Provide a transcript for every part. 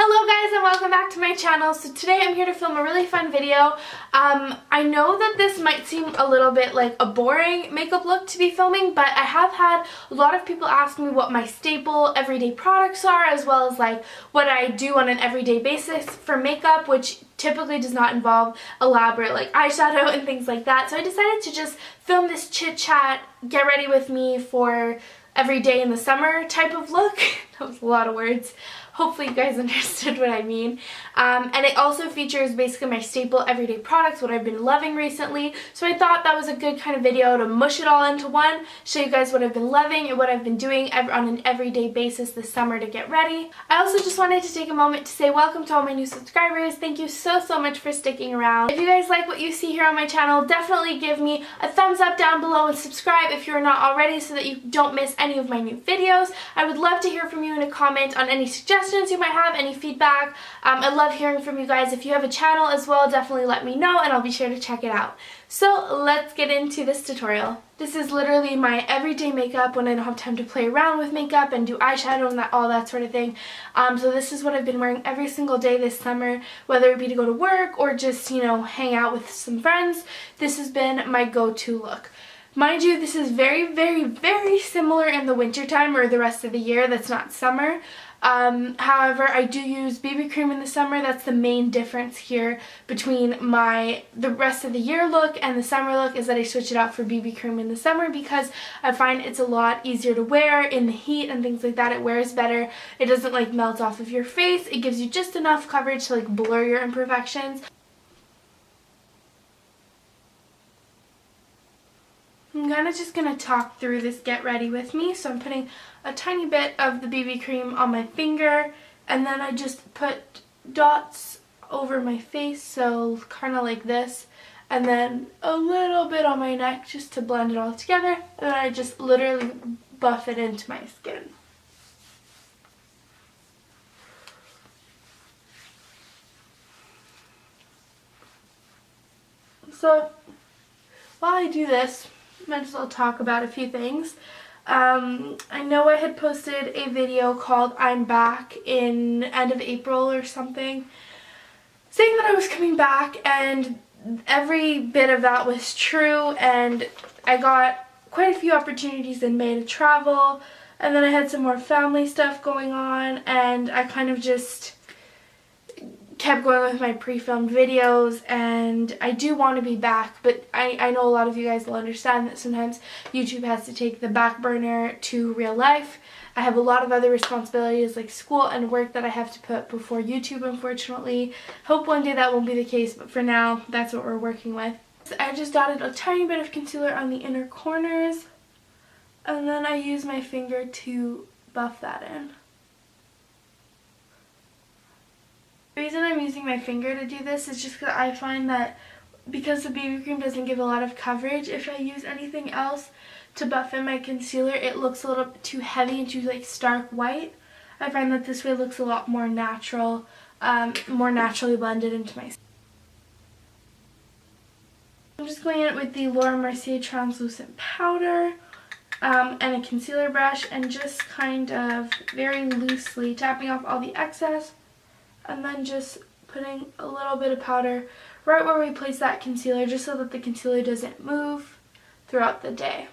Hello guys and welcome back to my channel. So today I'm here to film a really fun video. I know that this might seem a little bit like a boring makeup look to be filming, but I have had a lot of people ask me what my staple everyday products are, as well as like what I do on an everyday basis for makeup, which typically does not involve elaborate like eyeshadow and things like that. So I decided to just film this chit chat, get ready with me for every day in the summer type of look. That was a lot of words. Hopefully you guys understood what I mean. And it also features basically my staple everyday products, what I've been loving recently. So I thought that was a good kind of video to mush it all into one, show you guys what I've been loving and what I've been doing on an everyday basis this summer to get ready. I also just wanted to take a moment to say welcome to all my new subscribers. Thank you so much for sticking around. If you guys like what you see here on my channel, definitely give me a thumbs up down below and subscribe if you're not already so that you don't miss any of my new videos. I would love to hear from you in a comment on any suggestions you might have, any feedback. I love hearing from you guys. If you have a channel as well, definitely let me know and I'll be sure to check it out. So let's get into this tutorial. This is literally my everyday makeup when I don't have time to play around with makeup and do eyeshadow and all that sort of thing. So this is what I've been wearing every single day this summer, whether it be to go to work or just, you know, hang out with some friends. This has been my go-to look. Mind you, this is very similar in the winter time or the rest of the year that's not summer. However, I do use BB cream in the summer. That's the main difference here between the rest of the year look and the summer look, is that I switch it out for BB cream in the summer because I find it's a lot easier to wear in the heat and things like that. It wears better. It doesn't like melt off of your face. It gives you just enough coverage to like blur your imperfections. I'm kind of just going to talk through this get ready with me. So I'm putting a tiny bit of the BB cream on my finger, and then I just put dots over my face, so kind of like this, and then a little bit on my neck just to blend it all together, and then I just literally buff it into my skin. So while I do this, might as well talk about a few things. I know I had posted a video called I'm Back in end of April or something, saying that I was coming back, and every bit of that was true, and I got quite a few opportunities in May to travel, and then I had some more family stuff going on, and I kind of just kept going with my pre-filmed videos, and I do want to be back, but I know a lot of you guys will understand that sometimes YouTube has to take the back burner to real life. I have a lot of other responsibilities like school and work that I have to put before YouTube, unfortunately. Hope one day that won't be the case, but for now that's what we're working with. So I just dotted a tiny bit of concealer on the inner corners, and then I use my finger to buff that in. The reason I'm using my finger to do this is just because I find that because the BB cream doesn't give a lot of coverage, if I use anything else to buff in my concealer, it looks a little bit too heavy and too like stark white. I find that this way looks a lot more natural, more naturally blended into my skin. I'm just going in with the Laura Mercier translucent powder and a concealer brush, and just kind of very loosely tapping off all the excess, and then just putting a little bit of powder right where we place that concealer, just so that the concealer doesn't move throughout the day.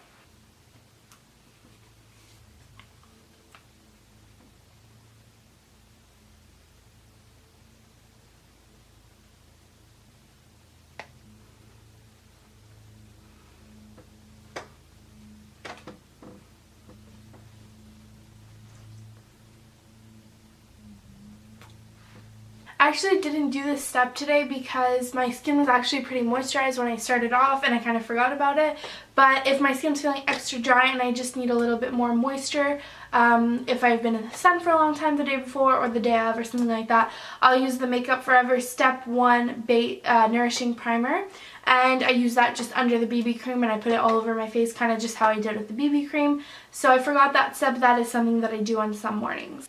I actually didn't do this step today because my skin was actually pretty moisturized when I started off, and I kind of forgot about it. But if my skin's feeling extra dry and I just need a little bit more moisture, if I've been in the sun for a long time the day before or the day of or something like that, I'll use the Makeup Forever Step 1 Nourishing Primer. And I use that just under the BB cream, and I put it all over my face, kind of just how I did with the BB cream. So I forgot that step. That is something that I do on some mornings.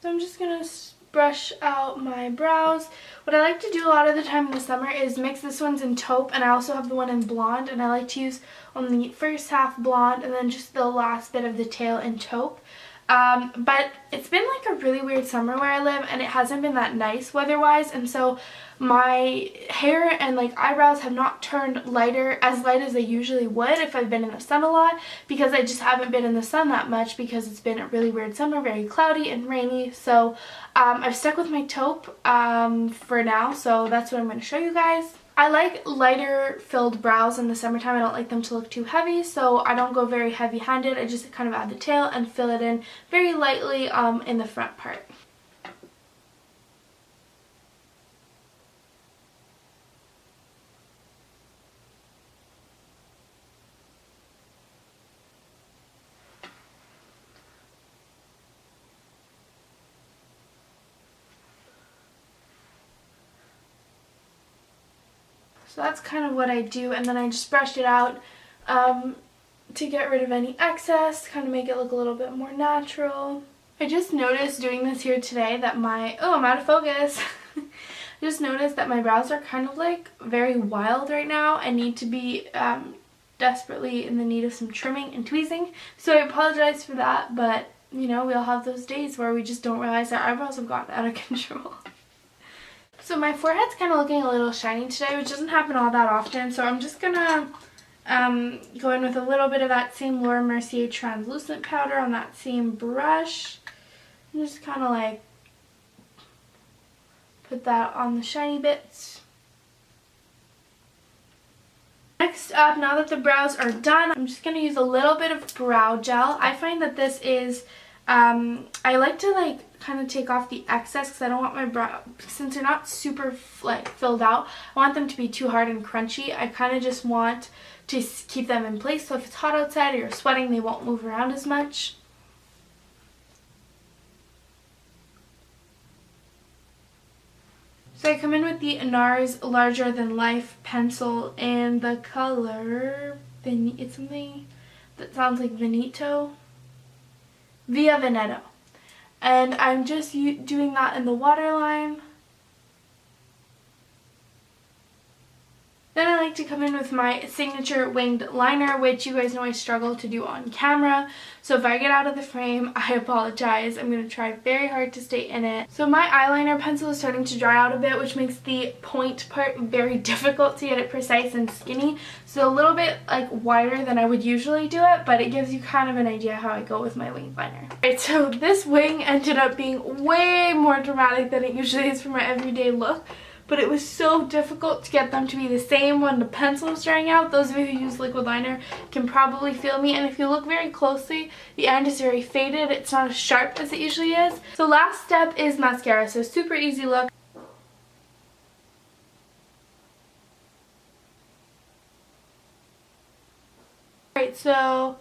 So I'm just going to brush out my brows. What I like to do a lot of the time in the summer is mix this one's in taupe, and I also have the one in blonde, and I like to use on the first half blonde and then just the last bit of the tail in taupe. But it's been like a really weird summer where I live, and it hasn't been that nice weather-wise, and so my hair and like eyebrows have not turned as light as they usually would if I've been in the sun a lot, because I just haven't been in the sun that much because it's been a really weird summer, very cloudy and rainy. So I've stuck with my taupe for now, so that's what I'm going to show you guys. I like lighter filled brows in the summertime. I don't like them to look too heavy, so I don't go very heavy handed. I just kind of add the tail and fill it in very lightly in the front part. So that's kind of what I do, and then I just brushed it out to get rid of any excess, kind of make it look a little bit more natural. I just noticed doing this here today that I'm out of focus. I just noticed that my brows are kind of like very wild right now and need to be desperately in the need of some trimming and tweezing. So I apologize for that, but you know, we all have those days where we just don't realize our eyebrows have gotten out of control. So my forehead's kind of looking a little shiny today, which doesn't happen all that often, so I'm just gonna go in with a little bit of that same Laura Mercier translucent powder on that same brush, and just kind of like put that on the shiny bits. Next up, now that the brows are done, I'm just going to use a little bit of brow gel. I find that this is, I like to like kind of take off the excess because I don't want my brow, since they're not super like filled out, I want them to be too hard and crunchy. I kind of just want to keep them in place, so if it's hot outside or you're sweating, they won't move around as much. So I come in with the NARS Larger Than Life pencil in the color, it's something that sounds like Via Veneto. And I'm just doing that in the waterline. Then I like to come in with my signature winged liner, which you guys know I struggle to do on camera. So if I get out of the frame, I apologize. I'm going to try very hard to stay in it. So my eyeliner pencil is starting to dry out a bit, which makes the point part very difficult to get it precise and skinny. So a little bit like wider than I would usually do it, but it gives you kind of an idea how I go with my winged liner. Alright, so this wing ended up being way more dramatic than it usually is for my everyday look. But it was so difficult to get them to be the same when the pencil was drying out. Those of you who use liquid liner can probably feel me, and if you look very closely, the end is very faded. It's not as sharp as it usually is. So last step is mascara, so super easy look. Alright, so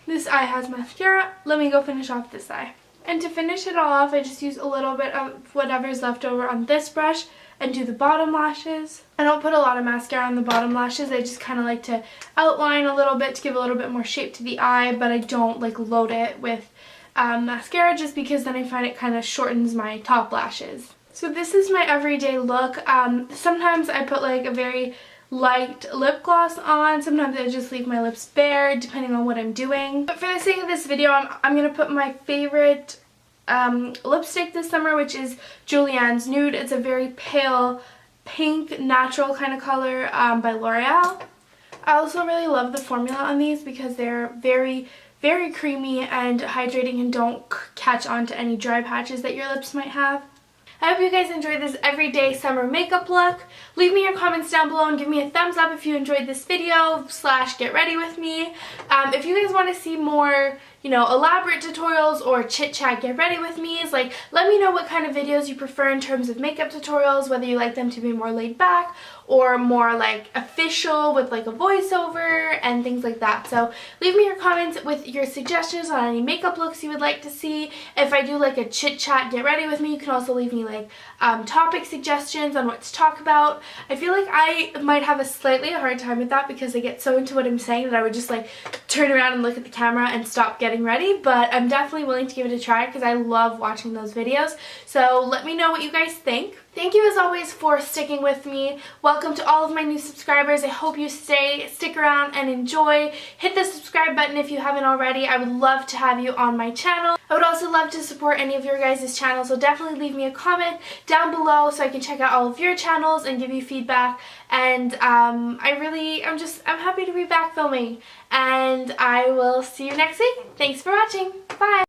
this eye has mascara. Let me go finish off this eye. And to finish it all off, I just use a little bit of whatever's left over on this brush and do the bottom lashes. I don't put a lot of mascara on the bottom lashes. I just kind of like to outline a little bit to give a little bit more shape to the eye, but I don't like load it with mascara just because then I find it kind of shortens my top lashes. So this is my everyday look. Sometimes I put like a very light lip gloss on. Sometimes I just leave my lips bare depending on what I'm doing. But for the sake of this video, I'm going to put my favorite lipstick this summer, which is Julianne's Nude. It's a very pale pink natural kind of color by L'Oreal. I also really love the formula on these because they're very creamy and hydrating and don't catch on to any dry patches that your lips might have. I hope you guys enjoyed this everyday summer makeup look. Leave me your comments down below and give me a thumbs up if you enjoyed this video / get ready with me. If you guys want to see more, you know, elaborate tutorials or chit chat get ready with me, like let me know what kind of videos you prefer in terms of makeup tutorials, whether you like them to be more laid back or more like official with like a voiceover and things like that. So leave me your comments with your suggestions on any makeup looks you would like to see. If I do like a chit chat get ready with me, you can also leave me like topic suggestions on what to talk about. I feel like I might have a slightly hard time with that because I get so into what I'm saying that I would just like turn around and look at the camera and stop getting ready, but I'm definitely willing to give it a try because I love watching those videos. So let me know what you guys think. Thank you as always for sticking with me. Welcome to all of my new subscribers. I hope you stick around and enjoy. Hit the subscribe button if you haven't already. I would love to have you on my channel. I would also love to support any of your guys' channels, so definitely leave me a comment down below so I can check out all of your channels and give you feedback. And I'm happy to be back filming. And I will see you next week. Thanks for watching. Bye!